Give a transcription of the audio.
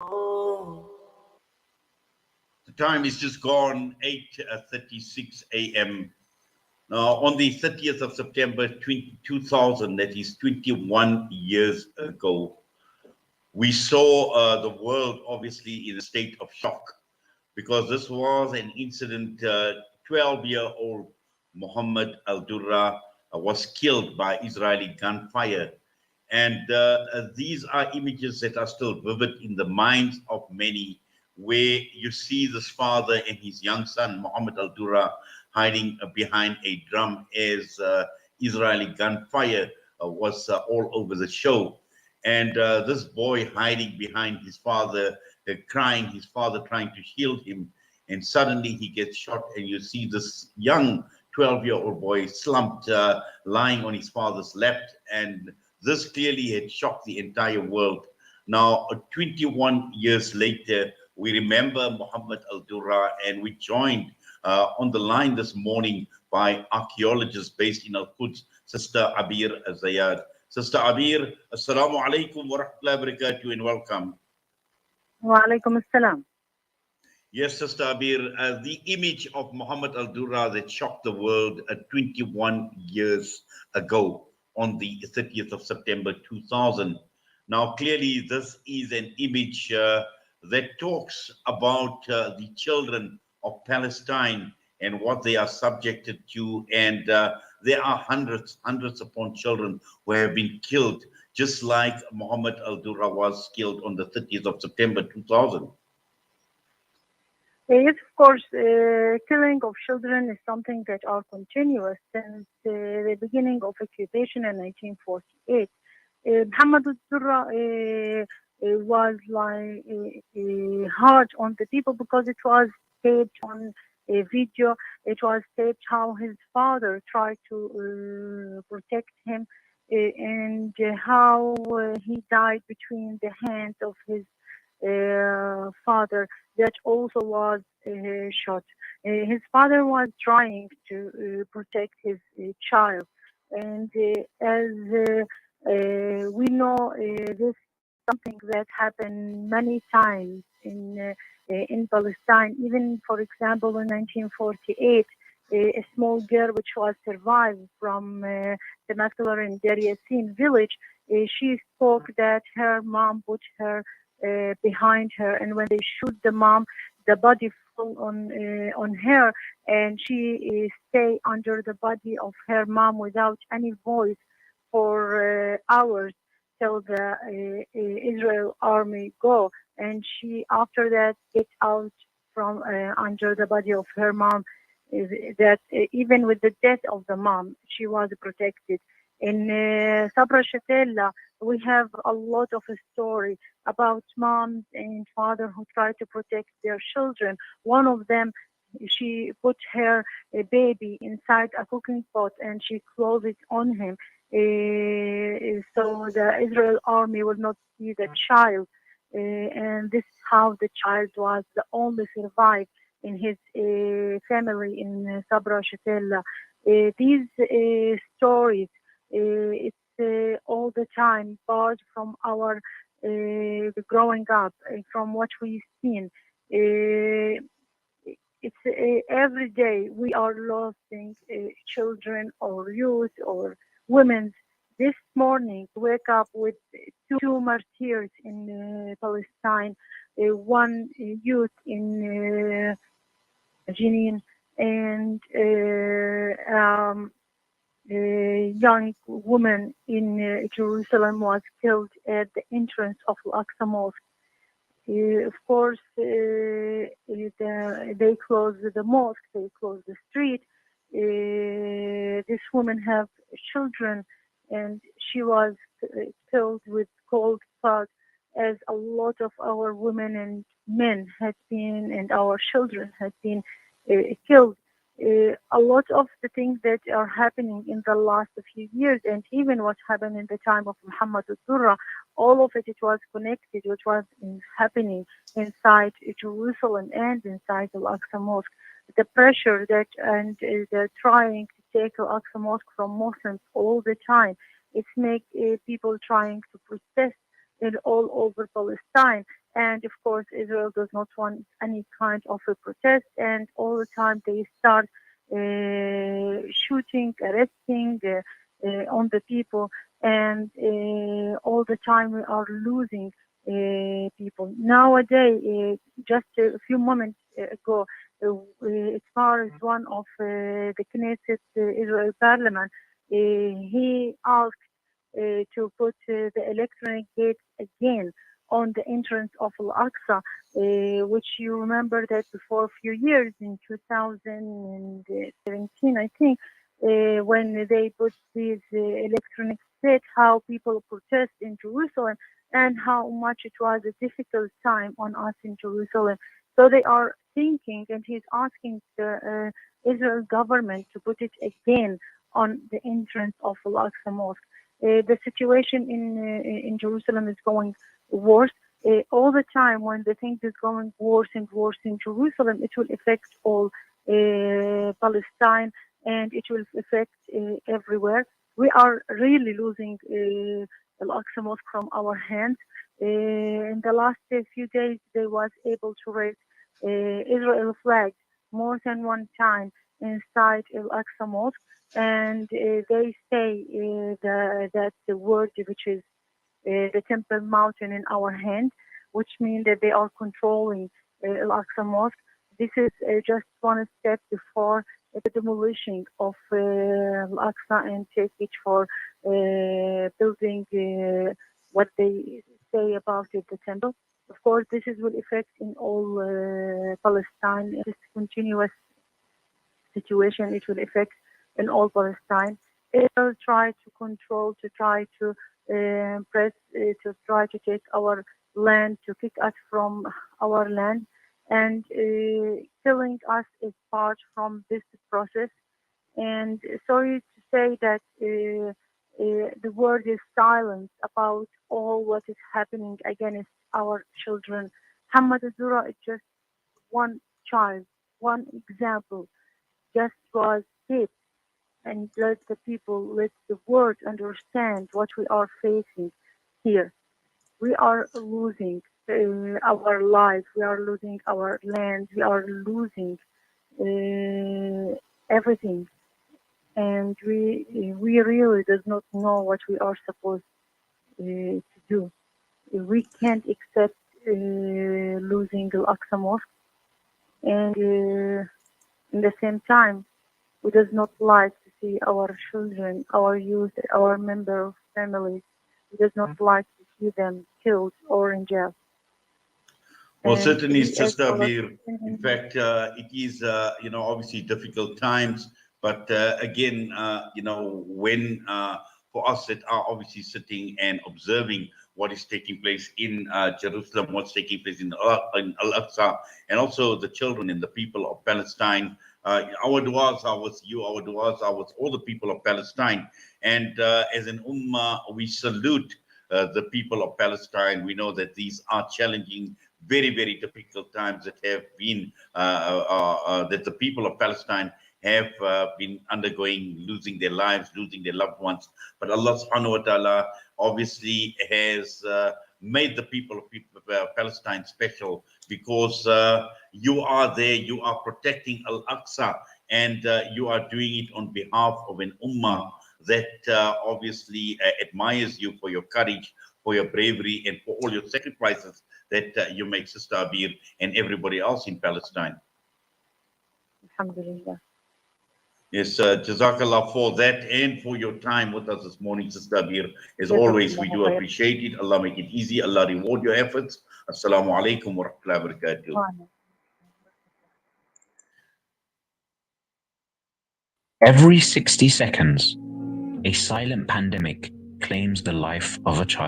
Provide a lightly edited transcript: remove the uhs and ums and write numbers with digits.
The time is just gone 8:36 a.m. Now, on the 30th of September 2000, that is 21 years ago, we saw the world obviously in a state of shock because this was an incident. 12-year-old Muhammad Al-Durrah was killed by Israeli gunfire. And these are images that are still vivid in the minds of many, where you see this father and his young son, Muhammad Al-Durrah, hiding behind a drum as Israeli gunfire was all over the show. And this boy hiding behind his father, crying, his father trying to shield him. And suddenly he gets shot, and you see this young 12-year-old boy slumped, lying on his father's lap. And this clearly had shocked the entire world. Now, 21 years later, we remember Muhammad Al-Durrah, and we joined on the line this morning by archaeologists based in Al-Quds, Sister Abeer Zayyad. Sister Abeer, Assalamu alaikum wa rahmatullahi wa barakatuh, and welcome. Wa alaikum assalam. Yes, Sister Abeer, the image of Muhammad Al-Durrah that shocked the world 21 years ago on the 30th of September 2000. Now, clearly, this is an image that talks about the children of Palestine and what they are subjected to. And there are hundreds upon children who have been killed, just like Muhammad Al-Durrah was killed on the 30th of September 2000. Yes, of course, killing of children is something that are continuous since the beginning of occupation in 1948. Muhammad Al-Durrah was like hard on the people because it was staged on a video. It was staged how his father tried to protect him and how he died between the hands of his father that also was shot. His father was trying to protect his child, and as we know, this is something that happened many times in Palestine. Even, for example, in 1948, a small girl which was survived from the massacre in Deir Yassin village, she spoke that her mom put her behind her, and when they shoot the mom, the body fell on her, and she stay under the body of her mom without any voice for hours till the Israel army go, and she after that get out from under the body of her mom. That even with the death of the mom, she was protected. In Sabra Shatella, we have a lot of a story about moms and father who try to protect their children. One of them, she put her baby inside a cooking pot and she closed it on him, so the Israel army will not see the child. And this is how the child was the only survived in his family in Sabra Shatella. These stories, it's all the time part from our growing up, from what we've seen. It's every day we are losing children or youth or women. This morning, wake up with two martyrs in Palestine, one youth in Jenin, and a young woman in Jerusalem was killed at the entrance of Al-Aqsa Mosque. Of course, they closed the mosque, they closed the street. This woman have children, and she was killed with cold blood, as a lot of our women and men had been, and our children had been killed. A lot of the things that are happening in the last few years, and even what happened in the time of Muhammad Al-Durrah, all of it was connected, which was happening inside Jerusalem and inside Al-Aqsa Mosque. The pressure that and the trying to take Al-Aqsa Mosque from Muslims all the time, it's make people trying to protest in all over Palestine. And of course, Israel does not want any kind of a protest, and all the time they start shooting, arresting on the people, and all the time we are losing people. Nowadays, just a few moments ago, as far as one of the Knesset Israel Parliament, he asked to put the electronic gates again on the entrance of Al-Aqsa, which you remember that before a few years, in 2017, I think, when they put these electronic gates, how people protest in Jerusalem and how much it was a difficult time on us in Jerusalem. So they are thinking, and he's asking the Israel government to put it again on the entrance of Al-Aqsa Mosque. The situation in Jerusalem is going worse. All the time when the thing is going worse and worse in Jerusalem, it will affect all Palestine, and it will affect everywhere. We are really losing Al-Aqsa Mosque from our hands. In the last few days, they was able to raise Israel flag more than one time inside Al-Aqsa Mosque, and they say that the word which is the Temple Mountain in our hand, which means that they are controlling Al-Aqsa Mosque. This is just one step before the demolition of Al-Aqsa and take it for building what they say about it, the temple. Of course, this will affect in all Palestine. This continuous situation, it will affect in all Palestine. It will try to control, to try to press, to try to take our land, to kick us from our land, and killing us is part from this process. And sorry to say that the word is silent about all what is happening against our children. Muhammad Al-Durrah is just one child, one example, just was hit, and let the people, let the world understand what we are facing here. We are losing our life, we are losing our land, we are losing everything, and we really does not know what we are supposed to do. We can't accept losing Al-Aqsa Mosque, and in the same time, we does not like to see our children, our youth, our member of families. We does not like to see them killed or in jail. Well, And certainly, we Sister as Abeer. In fact, it is, obviously difficult times. But again, when for us that are obviously sitting and observing what is taking place in Jerusalem, what's taking place in Al-Aqsa, and also the children and the people of Palestine, our du'as are with you, our du'as are with all the people of Palestine. And as an ummah, we salute the people of Palestine. We know that these are challenging, very, very difficult times that have been, that the people of Palestine have been undergoing, losing their lives, losing their loved ones. But Allah subhanahu wa ta'ala obviously has made the people of Palestine special, because you are there, you are protecting Al-Aqsa, and you are doing it on behalf of an ummah that obviously admires you for your courage, for your bravery, and for all your sacrifices that you make, Sister Abeer, and everybody else in Palestine. Alhamdulillah. Yes, Jazakallah for that and for your time with us this morning, Sister Abeer. As always, we do appreciate it. Allah make it easy. Allah reward your efforts. Assalamu alaikum wa rahmatullahi wa barakatuh. Every 60 seconds, a silent pandemic claims the life of a child.